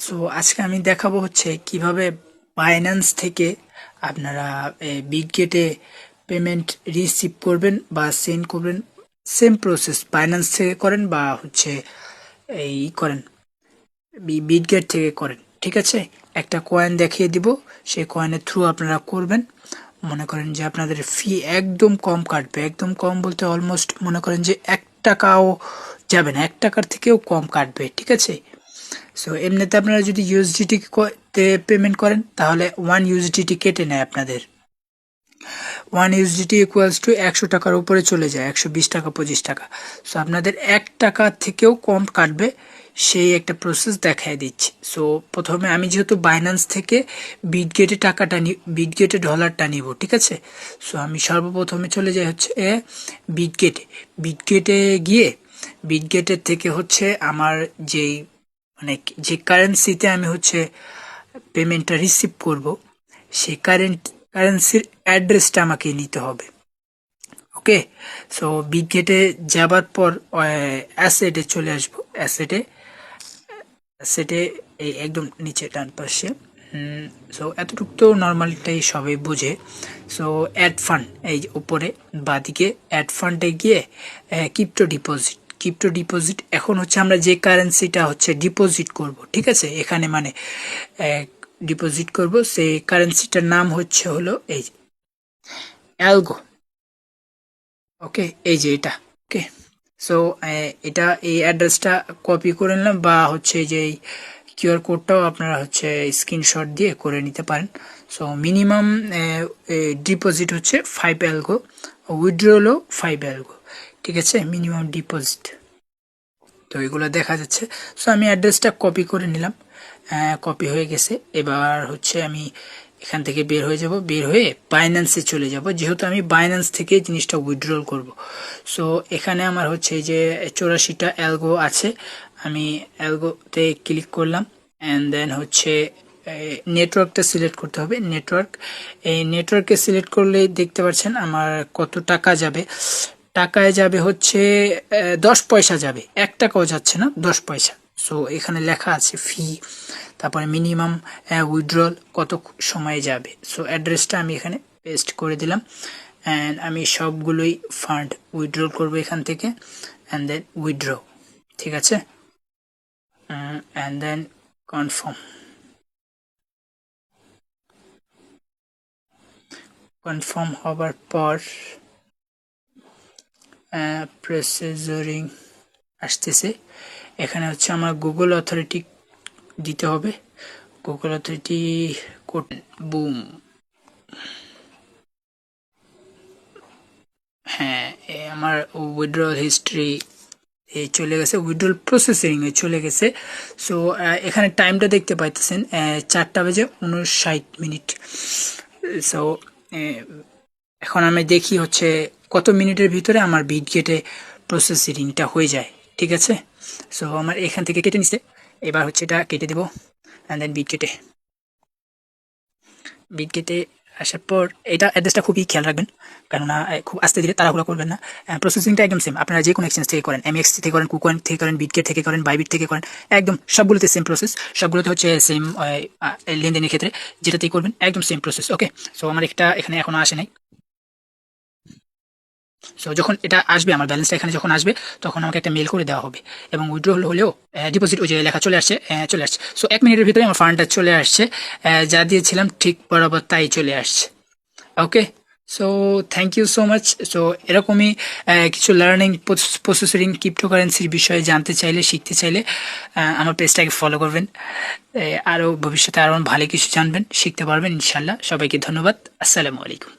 So আজকে আমি দেখাবো হচ্ছে কিভাবে বাইন্যান্স থেকে আপনারা বিটগেটে পেমেন্ট রিসিভ করবেন বা সেন্ড করবেন। সেম প্রসেস বাইন্যান্স থেকে করেন বা হচ্ছে এই করেন বিটগেট থেকে করেন, ঠিক আছে। একটা কয়েন দেখিয়ে দিব, সেই কয়েনের থ্রু আপনারা করবেন। মনে করেন যে আপনাদের ফি একদম কম কাটবে, একদম কম বলতে অলমোস্ট মনে করেন যে 1 টাকাও যাবে না, 1 টাকার থেকেও কম কাটবে, ঠিক আছে। সো এমনিতে আপনারা যদি ইউএসডিটি তে পেমেন্ট করেন তাহলে 1 ইউএসডিটি কেটে নেয় আপনাদের। 1 ইউএসডিটি ইকুয়ালস টু 100 টাকার উপরে চলে যায়, 120 টাকা 25 টাকা। সো আপনাদের 1 টাকা থেকেও কম কাটবে, সেই একটা প্রসেস দেখাই দিচ্ছি। সো প্রথমে আমি যেহেতু বাইন্যান্স থেকে বিটগেটে টাকাটা বিটগেটে ডলারটা নিব, ঠিক আছে। সো আমি সর্বপ্রথমে চলে যাই হচ্ছে বিটগেটে। বিটগেটে গিয়ে বিটগেটের থেকে হচ্ছে আমার যেই মানে যে কারেন্সিতে আমি হচ্ছে পেমেন্টটা রিসিভ করব, সেই কারেন্সির অ্যাড্রেসটা আমাকে নিতে হবে। ওকে, সো বিটগেটে যাবার পর অ্যাসেটে চলে আসবো। অ্যাসেটে এই একদম নিচে ডান পাশে। সো এতটুকু তো নর্মালটাই সবাই বুঝে। সো অ্যাড ফান্ড এই উপরে বাদিকে অ্যাড ফান্ডে গিয়ে ক্রিপ্টো ডিপোজিট এখন হচ্ছে আমরা যে কারেন্সিটা হচ্ছে ডিপোজিট করব, ঠিক আছে। এখানে মানে ডিপোজিট করব, সেই কারেন্সিটার নাম হচ্ছে হলো এই অ্যালগো। ওকে, এই যে এটা। ওকে, সো এটা এই অ্যাড্রেসটা কপি করে নিলাম, বা হচ্ছে যে কিউআর কোডটাও আপনারা হচ্ছে স্ক্রিনশট দিয়ে করে নিতে পারেন। সো মিনিমাম ডিপোজিট হচ্ছে 5 অ্যালগো, উইথড্রলও 5 অ্যালগো, ঠিক আছে, মিনিমাম ডিপোজিট। তো এগুলো দেখা যাচ্ছে। সো আমি অ্যাড্রেসটা কপি করে নিলাম, কপি হয়ে গেছে। এবার হচ্ছে আমি এখান থেকে বের হয়ে যাব, বের হয়ে বাইন্যান্সে চলে যাব, যেহেতু আমি বাইন্যান্স থেকে জিনিসটা উইথড্রল করব। সো এখানে আমার হচ্ছে যে 84টা অ্যালগো আছে, আমি অ্যালগোতে ক্লিক করলাম। অ্যান্ড দেন হচ্ছে নেটওয়ার্কটা সিলেক্ট করতে হবে। এই নেটওয়ার্কে সিলেক্ট করলেই দেখতে পাচ্ছেন আমার কত টাকা যাবে। টাকায় যাবে হচ্ছে 10 পয়সা যাবে, 1 টাকাও যাচ্ছে না, 10 পয়সা। সো এখানে লেখা আছে ফি, তারপরে মিনিমাম উইথড্রল কত সময়ে যাবে। সো অ্যাড্রেসটা আমি এখানে পেস্ট করে দিলাম, অ্যান্ড আমি সবগুলোই ফান্ড উইথড্রল করবো এখান থেকে। অ্যান্ড দেন উইথড্র, ঠিক আছে। And then confirm. কনফার্ম হবার পর প্রসেসরিং আসতেছে। এখানে হচ্ছে আমার গুগল অথরিটি দিতে হবে, গুগল অথরিটি কোড, বুম। হ্যাঁ, আমার উইথড্রল হিস্ট্রি চলে গেছে, উইথড্রল প্রসেসিং এ চলে গেছে। সো এখানে টাইমটা দেখতে পাইতেছেন 4টা বেজে 59 মিনিট। সো এখন আমি দেখি হচ্ছে কত মিনিটের ভিতরে আমার বিটগেটে প্রসেসিংটা হয়ে যায়, ঠিক আছে। সো আমার এখান থেকে কেটে নিচ্ছে, এবার হচ্ছে এটা কেটে দেবো। অ্যান্ড দেন বিটগেটে আসার পর এটা অ্যাড্রেসটা খুবই খেয়াল রাখবেন, কেননা খুব আস্তে ধীরে তাড়াহুড়া করবেন না। প্রসেসিংটা একদম সেম, আপনারা যে কোনো এক্সচেঞ্জ থেকে করেন, এমএক্স থেকে করেন, কুকয়েন থেকে করেন, বিটগেট থেকে করেন, বাইবিট থেকে করেন, একদম সবগুলোতে সেম প্রসেস, সবগুলোতে হচ্ছে সেম লেনদেনের ক্ষেত্রে যেটাতেই করবেন একদম সেম প্রসেস। ওকে, সো আমার একটা এখানে এখনো আসে নাই। সো যখন এটা আসবে, আমার ব্যালেন্সটা এখানে যখন আসবে, তখন আমাকে একটা মেল করে দেওয়া হবে, এবং উইথড্র হলেও ডিপোজিট ওই যে লেখা চলে আসছে, চলে আসছে। সো 1 মিনিটের ভিতরে আমার ফান্ডটা চলে আসছে, যা দিয়েছিলাম ঠিক বরাবর তাই চলে আসছে। Okay, so thank you so much. So এরকমই কিছু লার্নিং প্রসেসরিং ক্রিপ্টোকারেন্সির বিষয়ে জানতে চাইলে, শিখতে চাইলে আমার পেজটাকে ফলো করবেন। আরও ভবিষ্যতে আরও ভালো কিছু জানবেন, শিখতে পারবেন ইনশাল্লাহ। সবাইকে ধন্যবাদ, আসসালামু আলাইকুম।